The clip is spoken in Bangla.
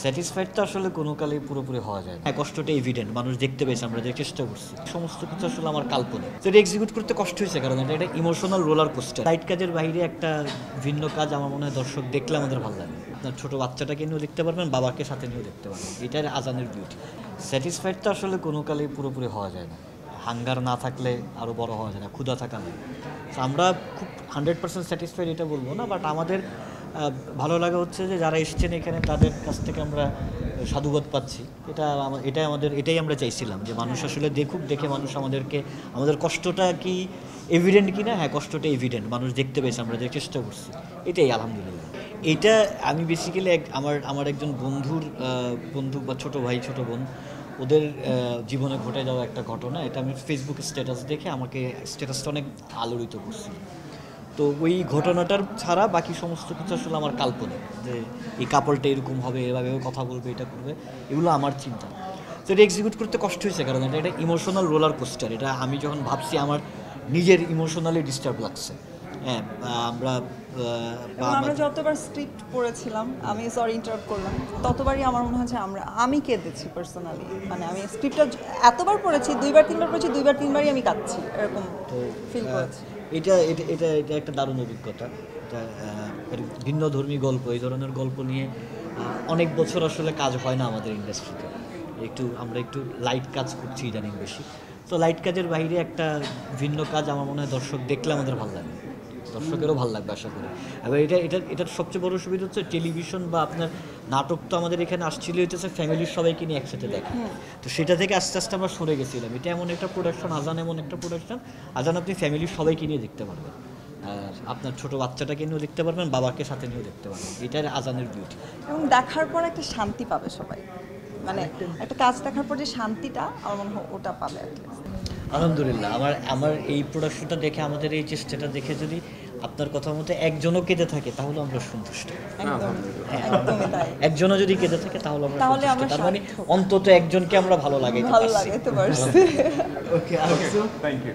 স্যাটিসফাইড তো আসলে কোনো কালেই পুরোপুরি হওয়া যায় না। কষ্টটা এভিডেন্ট, মানুষ দেখতে পেয়েছে, আমরা যে চেষ্টা করছি সমস্ত কিছু আসলে আমার কাল্পনিক। তো এটা এক্সিকিউট করতে কষ্ট হয়েছে, কারণ এটা ইমোশনাল রোলার কোস্টার। লাইট কাজের বাইরে একটা ভিন্ন কাজ আমার মনে হয় দর্শক দেখলে আমাদের ভালো লাগে। আপনার ছোটো বাচ্চাটাকে নিয়েও দেখতে পারবেন, বাবাকে সাথে নিয়েও দেখতে পারবেন, এটার আজানের বিউটি। স্যাটিসফাইড তো আসলে কোনো কালেই পুরোপুরি হওয়া যায় না। হাঙ্গার না থাকলে আরও বড় হওয়া যায় না, ক্ষুধা থাকা নেই। তো আমরা খুব 100% স্যাটিসফাইড এটা বলবো না, বাট আমাদের ভালো লাগা হচ্ছে যে যারা এসেছেন এখানে তাদের কাছ থেকে আমরা সাধুবাদ পাচ্ছি। এটাই আমরা চাইছিলাম, যে মানুষ আসলে দেখুক, দেখে মানুষ আমাদের কষ্টটা কি এভিডেন্ট কি না। হ্যাঁ, কষ্টটা এভিডেন্ট, মানুষ দেখতে পেয়েছে, আমরা যে চেষ্টা করছি, এটাই আলহামদুলিল্লাহ। এটা আমি বেসিক্যালি আমার একজন বন্ধু বা ছোটো ভাই ছোটো বোন, ওদের জীবনে ঘটে যাওয়া একটা ঘটনা। এটা আমি ফেসবুক স্ট্যাটাস দেখে আমাকে স্ট্যাটাসটা অনেক আলোড়িত করছি। তো ওই ঘটনাটার ছাড়া বাকি সমস্ত কিছু আসলে আমার কাল্পনিক, যে এই কাপড়টা এরকম হবে, এভাবে কথা বলবে, এটা করবে, এগুলো আমার চিন্তা। তো এটা এক্সিকিউট করতে কষ্ট হয়েছে, কারণ এটা ইমোশনাল রোলার কোস্টার। এটা আমি যখন ভাবছি আমার নিজের ইমোশনালি ডিস্টার্ব লাগছে। হ্যাঁ, আমরা যতবার স্ক্রিপ্ট পড়েছিলাম, আমি সরি ইন্টারাপ্ট করলাম, ততবারই আমার মনে হচ্ছে আমি কেঁদেছি পার্সোনালি। মানে আমি স্ক্রিপ্টটা এতবার পড়েছি, 2বার 3বার পড়েছি, 2বার 3বারই আমি কাঁদছি, এরকম ফিল করেছি। এটা এটা এটা এটা একটা দারুণ অভিজ্ঞতা। এটা ভিন্ন ধর্মী গল্প, এই ধরনের গল্প নিয়ে অনেক বছর আসলে কাজ হয় না আমাদের ইন্ডাস্ট্রিতে। আমরা একটু লাইট কাজ করছি ইদানিং বেশি। তো লাইট কাজের বাইরে একটা ভিন্ন কাজ আমার মনে হয় দর্শক দেখলে আমাদের ভালো লাগে, দর্শকেরও ভালো লাগবে আশা করি। এবার এটার সবচেয়ে বড় সুবিধা হচ্ছে টেলিভিশন বা আপনার নাটক তো আমাদের এখানে আসছিল হইতেছে ফ্যামিলির সবাইকে নিয়ে একসাথে দেখা। তো সেটা থেকে আস্তে আস্তে আমরা সরে গেছিলাম। এটা এমন একটা প্রোডাকশন, আজান এমন একটা প্রোডাকশন, আজান আপনি ফ্যামিলির সবাইকে নিয়ে দেখতে পারবেন, আর আপনার ছোটো বাচ্চাটাকে নিয়েও দেখতে পারবেন, বাবাকে সাথে নিয়েও দেখতে পারবেন, এটার আজানের বিউটি। এবং দেখার পর একটা শান্তি পাবে সবাই, মানে একটা কাজ দেখার পর যে শান্তিটা, আমার মনে হয় ওটা পাবে আর কি। আলহামদুলিল্লাহ, আমার এই প্রোডাকশনটা দেখে, আমাদের এই চেষ্টাটা দেখে যদি আপনার কথা মতো একজনও কেঁদে থাকে তাহলে আমরা সন্তুষ্ট। একজনও যদি কেঁদে থাকে তাহলে আমরা সন্তুষ্ট। তার মানে অন্তত একজনকে আমরা ভালো লাগাইতে পারছি। ওকে, থ্যাংক ইউ।